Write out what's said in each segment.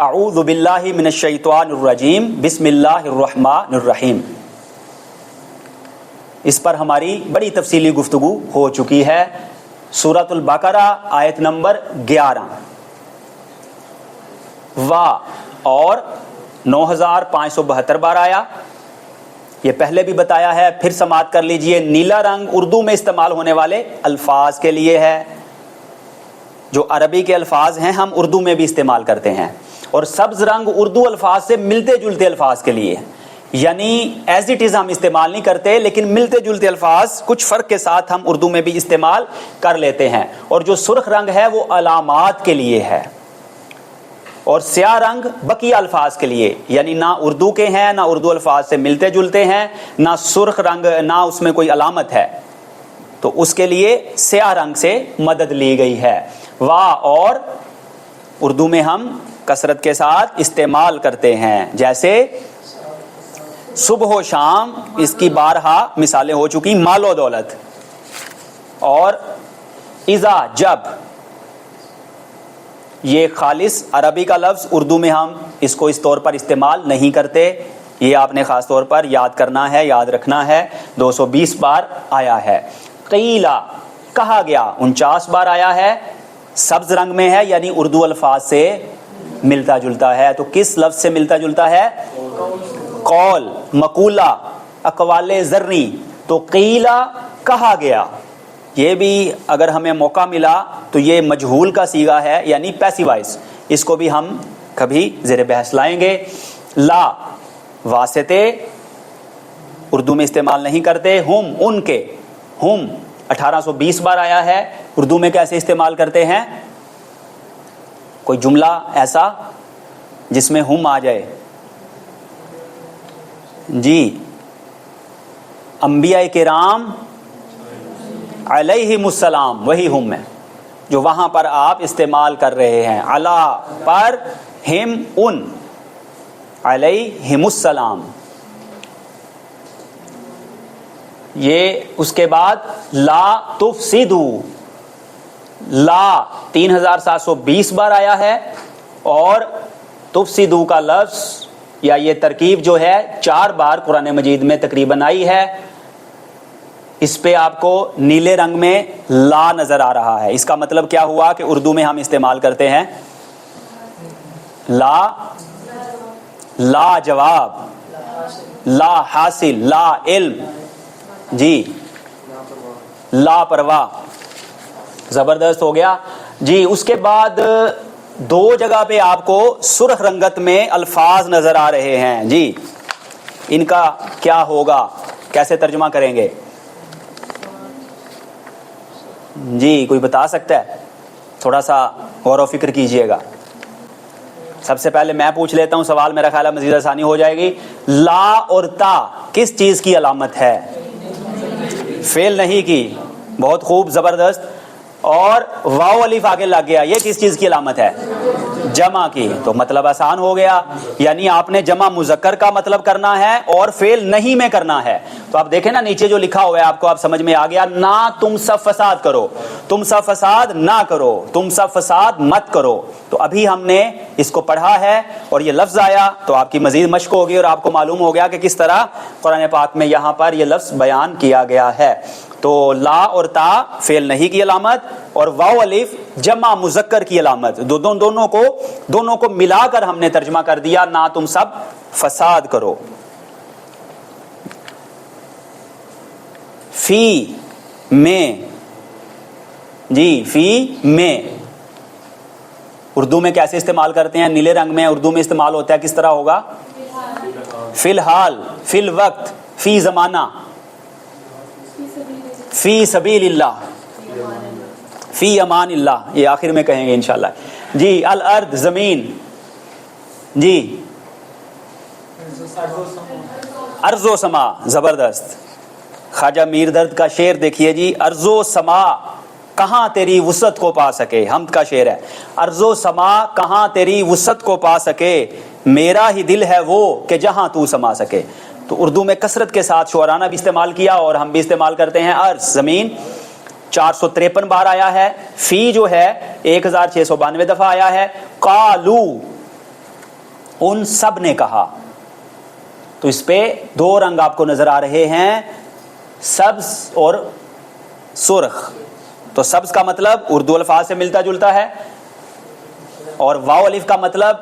اعوذ باللہ من الشیطان الرجیم بسم اللہ الرحمن الرحیم. اس پر ہماری بڑی تفصیلی گفتگو ہو چکی ہے. سورۃ البقرہ آیت نمبر 11 وا اور 9572 بار آیا. یہ پہلے بھی بتایا ہے, پھر سماعت کر لیجئے. نیلا رنگ اردو میں استعمال ہونے والے الفاظ کے لیے ہے. جو عربی کے الفاظ ہیں ہم اردو میں بھی استعمال کرتے ہیں, اور سبز رنگ اردو الفاظ سے ملتے جلتے الفاظ کے لیے, یعنی ایز اٹ از ہم استعمال نہیں کرتے, لیکن ملتے جلتے الفاظ کچھ فرق کے ساتھ ہم اردو میں بھی استعمال کر لیتے ہیں. اور جو سرخ رنگ ہے وہ علامات کے لیے ہے, اور سیاہ رنگ بقیہ الفاظ کے لیے, یعنی نہ اردو کے ہیں, نہ اردو الفاظ سے ملتے جلتے ہیں, نہ سرخ رنگ, نہ اس میں کوئی علامت ہے, تو اس کے لیے سیاہ رنگ سے مدد لی گئی ہے. وا اور اردو میں ہم کثرت کے ساتھ استعمال کرتے ہیں, جیسے صبح و شام, اس کی بارہا مثالیں ہو چکی. مال و دولت, اور اذا جب, یہ خالص عربی کا لفظ, اردو میں ہم اس کو اس طور پر استعمال نہیں کرتے. یہ آپ نے خاص طور پر یاد کرنا ہے, یاد رکھنا ہے. 220 بار آیا ہے. قیلا کہا گیا 49 بار آیا ہے. سبز رنگ میں ہے, یعنی اردو الفاظ سے ملتا جلتا ہے. تو کس لفظ سے ملتا جلتا ہے؟ قول, مقولہ, اقوال ذرنی. تو قیلا کہا گیا, یہ بھی اگر ہمیں موقع ملا تو یہ مجہول کا صیغہ ہے, یعنی پیسیوائز. اس کو بھی ہم کبھی زیر بحث لائیں گے. لا واسطے اردو میں استعمال نہیں کرتے. ہم ان کے, ہم 1820 بار آیا ہے. اردو میں کیسے استعمال کرتے ہیں؟ کوئی جملہ ایسا جس میں ہم آ جائے. جی, انبیاء کرام علیہم السلام, وہی ہم ہے جو وہاں پر آپ استعمال کر رہے ہیں. علا پر, ہم ان, علیہم السلام. یہ اس کے بعد لا تفسدو, لا 3720 بار آیا ہے, اور تفسدو کا لفظ یا یہ ترکیب جو ہے 4 بار قرآن مجید میں تقریباً آئی ہے. اس پہ آپ کو نیلے رنگ میں لا نظر آ رہا ہے. اس کا مطلب کیا ہوا کہ اردو میں ہم استعمال کرتے ہیں لا, لا جواب, لا حاصل, لا علم, جی لا پرواہ. زبردست ہو گیا جی. اس کے بعد 2 جگہ پہ آپ کو سرخ رنگت میں الفاظ نظر آ رہے ہیں. جی, ان کا کیا ہوگا, کیسے ترجمہ کریں گے؟ جی, کوئی بتا سکتا ہے؟ تھوڑا سا غور و فکر کیجئے گا. سب سے پہلے میں پوچھ لیتا ہوں سوال, میرا خیال ہے مزید آسانی ہو جائے گی. لا اور تا کس چیز کی علامت ہے؟ فعل نہیں کی. بہت خوب, زبردست. اور واو الف آگے لگ گیا, یہ کس چیز کی علامت ہے؟ جمع کی. تو مطلب آسان ہو گیا, یعنی آپ نے جمع مذکر کا مطلب کرنا ہے اور فعل نہیں میں کرنا ہے. تو آپ دیکھیں نا نیچے جو لکھا ہوا ہے آپ کو, آپ سمجھ میں آ گیا. نہ تم سب فساد کرو, تم سب فساد نہ کرو, تم سب فساد مت کرو. تو ابھی ہم نے اس کو پڑھا ہے اور یہ لفظ آیا, تو آپ کی مزید مشق ہوگی اور آپ کو معلوم ہو گیا کہ کس طرح قرآن پاک میں یہاں پر یہ لفظ بیان کیا گیا ہے. تو لا اور تا فعل نہیں کی علامت, اور واو الف جمع مذکر کی علامت. دونوں کو ملا کر ہم نے ترجمہ کر دیا, نہ تم سب فساد کرو. فی میں, جی فی میں اردو میں کیسے استعمال کرتے ہیں؟ نیلے رنگ میں اردو میں استعمال ہوتا ہے, کس طرح ہوگا؟ فی الحال, فی الوقت, فی زمانہ, فی سبیل اللہ, فی امان اللہ, یہ آخر میں کہیں گے انشاءاللہ. جی الارض زمین, جی ارض و سما, زبردست. خواجہ میر درد کا شعر دیکھیے جی, ارض و سما کہاں تیری وسعت کو پا سکے. حمد کا شعر ہے. ارض و سما کہاں تیری وسعت کو پا سکے, میرا ہی دل ہے وہ کہ جہاں تو سما سکے. تو اردو میں کثرت کے ساتھ شعراء نے بھی استعمال کیا اور ہم بھی استعمال کرتے ہیں. ارض زمین 453 بار آیا ہے. فی جو ہے 1692 دفعہ آیا ہے. قالو ان سب نے کہا. تو اس پہ دو رنگ آپ کو نظر آ رہے ہیں, سبز اور سرخ. تو سبز کا مطلب اردو الفاظ سے ملتا جلتا ہے, اور واو الف کا مطلب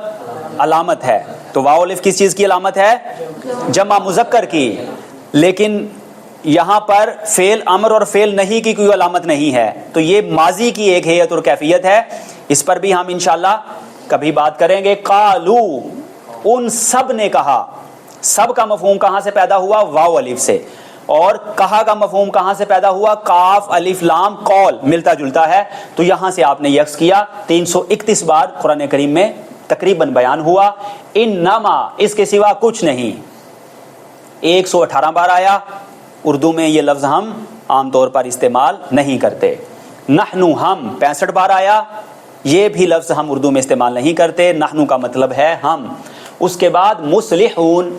علامت ہے. تو واو الف کس چیز کی علامت ہے؟ جمع مذکر کی. لیکن یہاں پر فعل امر اور فعل نہیں کی کوئی علامت نہیں ہے. تو یہ ماضی کی ایک ہیئت اور کیفیت ہے, اس پر بھی ہم انشاءاللہ کبھی بات کریں گے. قالو, ان سب نے کہا. سب کا مفہوم کہاں سے پیدا ہوا؟ واو الف سے. اور کہا کا مفہوم کہاں سے پیدا ہوا؟ کاف الف لام قول, ملتا جلتا ہے. تو یہاں سے آپ نے یکس کیا. 331 بار قرآن کریم میں تقریباً بیان ہوا. انما, اس کے سوا کچھ نہیں. 118 بار آیا. اردو میں یہ لفظ ہم عام طور پر استعمال نہیں کرتے. نحنو, ہم 65 بار آیا. یہ بھی لفظ ہم اردو میں استعمال نہیں کرتے. نحنو کا مطلب ہے ہم. اس کے بعد مصلحون,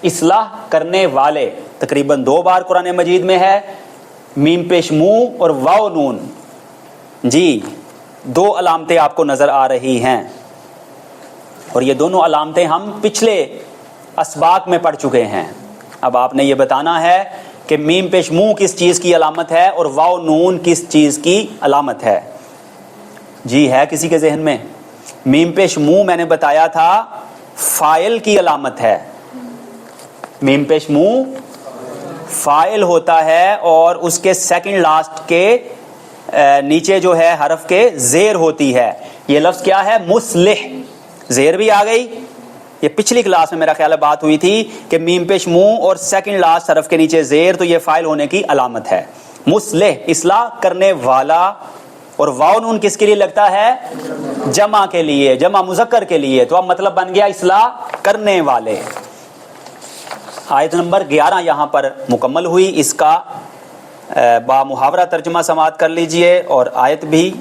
اصلاح کرنے والے, تقریباً 2 بار قرآن مجید میں ہے. میم پیش منہ اور واو نون, جی 2 علامتیں آپ کو نظر آ رہی ہیں, اور یہ دونوں علامتیں ہم پچھلے اسباق میں پڑھ چکے ہیں. اب آپ نے یہ بتانا ہے کہ میم پیش منہ کس چیز کی علامت ہے اور واو نون کس چیز کی علامت ہے. جی ہے کسی کے ذہن میں؟ میم پیش منہ میں نے بتایا تھا فاعل کی علامت ہے. میم پیش منہ فاعل ہوتا ہے, اور اس کے سیکنڈ لاسٹ کے نیچے جو ہے حرف کے زیر ہوتی ہے. یہ لفظ کیا ہے؟ مصلح. زیر بھی آ گئی. یہ پچھلی کلاس میں میرا خیال ہے بات ہوئی تھی کہ میم پیش منہ اور سیکنڈ لاسٹ حرف کے نیچے زیر, تو یہ فاعل ہونے کی علامت ہے. مصلح, اصلاح کرنے والا. اور واو نون کس کے لیے لگتا ہے؟ جمع کے لیے, جمع مذکر کے لیے. تو اب مطلب بن گیا اصلاح کرنے والے. آیت نمبر 11 یہاں پر مکمل ہوئی. اس کا با محاورہ ترجمہ سماعت کر لیجئے اور آیت بھی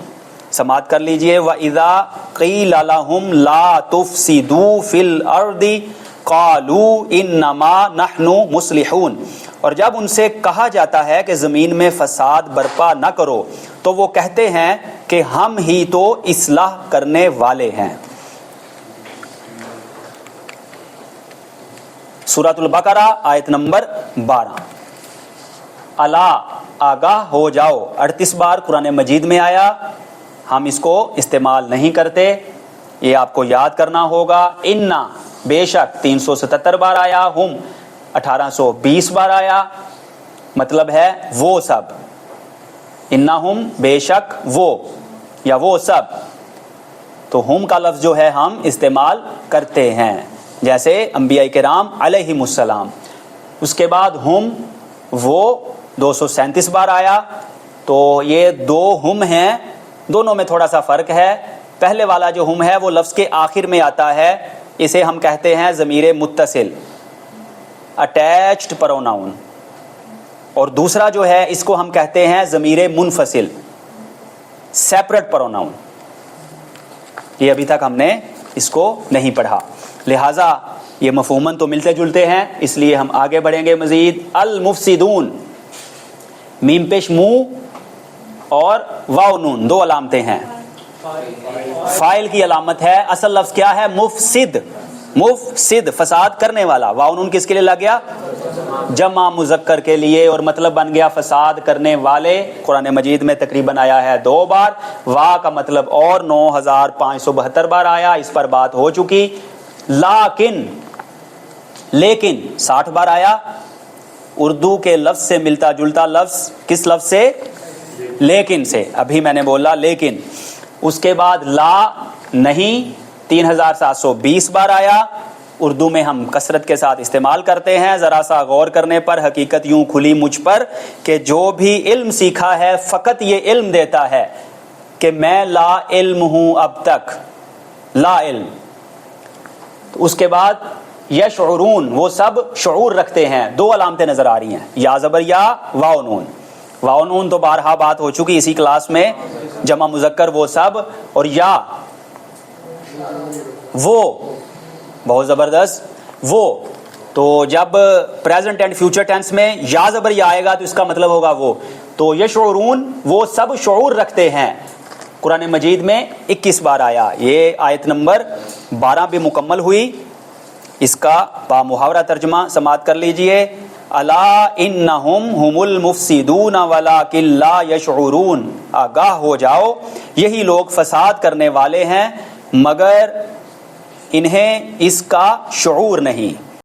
سماعت کر لیجئے. وَإِذَا قِيلَ لَهُمْ لَا تُفْسِدُوا فِي الْأَرْضِ قَالُوا إِنَّمَا نَحْنُ مُصْلِحُونَ. اور جب ان سے کہا جاتا ہے کہ زمین میں فساد برپا نہ کرو, تو وہ کہتے ہیں کہ ہم ہی تو اصلاح کرنے والے ہیں. سورۃ البقرہ آیت نمبر 12. الا, آگاہ ہو جاؤ, 38 بار قرآن مجید میں آیا. ہم اس کو استعمال نہیں کرتے, یہ آپ کو یاد کرنا ہوگا. انا, بے شک 377 بار آیا. ہم 1820 بار آیا. مطلب ہے وہ سب. انہم, بے شک وہ, یا وہ سب. تو ہم کا لفظ جو ہے ہم استعمال کرتے ہیں, جیسے انبیاء کرام علیہم السلام. اس کے بعد ہم, وہ 237 بار آیا. تو یہ 2 ہم ہیں, دونوں میں تھوڑا سا فرق ہے. پہلے والا جو ہم ہے وہ لفظ کے آخر میں آتا ہے, اسے ہم کہتے ہیں ضمیر متصل, اٹیچڈ پروناؤن. اور دوسرا جو ہے اس کو ہم کہتے ہیں ضمیر منفصل, سیپریٹ پروناؤن. یہ ابھی تک ہم نے اس کو نہیں پڑھا, لہٰذا یہ مفہوماً تو ملتے جلتے ہیں, اس لیے ہم آگے بڑھیں گے مزید. المفسدون, میم پیش منہ اور واو نون 2 علامتیں ہیں. فاعل کی علامت ہے. اصل لفظ کیا ہے؟ مفسد. مفسد, فساد کرنے والا. واو نون کس کے لیے لگ گیا؟ جمع مذکر کے لیے, اور مطلب بن گیا فساد کرنے والے. قرآن مجید میں تقریباً آیا ہے 2 بار. وا کا مطلب اور 9572 بار آیا, اس پر بات ہو چکی. لیکن, لیکن 60 بار آیا. اردو کے لفظ سے ملتا جلتا لفظ کس لفظ سے؟ لیکن سے. ابھی میں نے بولا لیکن. اس کے بعد لا نہیں 3720 بار آیا. اردو میں ہم کثرت کے ساتھ استعمال کرتے ہیں. ذرا سا غور کرنے پر حقیقت یوں کھلی مجھ پر کہ جو بھی علم سیکھا ہے فقط یہ علم دیتا ہے کہ میں لا علم ہوں اب تک, لا علم. تو اس کے بعد یشعرون, وہ سب شعور رکھتے ہیں. 2 علامتیں نظر آ رہی ہیں, یا زبر یا, واو نون. واو نون تو بارہا بات ہو چکی اسی کلاس میں, جمع مذکر وہ سب, اور یا وہ, بہت زبردست, وہ. تو جب پریزنٹ اینڈ فیوچر ٹینس میں یا زبر یا آئے گا تو اس کا مطلب ہوگا وہ. تو یشعرون, وہ سب شعور رکھتے ہیں. قرآن مجید میں 21 بار آیا. یہ آیت نمبر 12 بھی مکمل ہوئی. اس کا با محاورہ ترجمہ سماعت کر لیجئے. الا انہم ہم المفسدون ولکن لا یشعرون. آگاہ ہو جاؤ یہی لوگ فساد کرنے والے ہیں مگر انہیں اس کا شعور نہیں.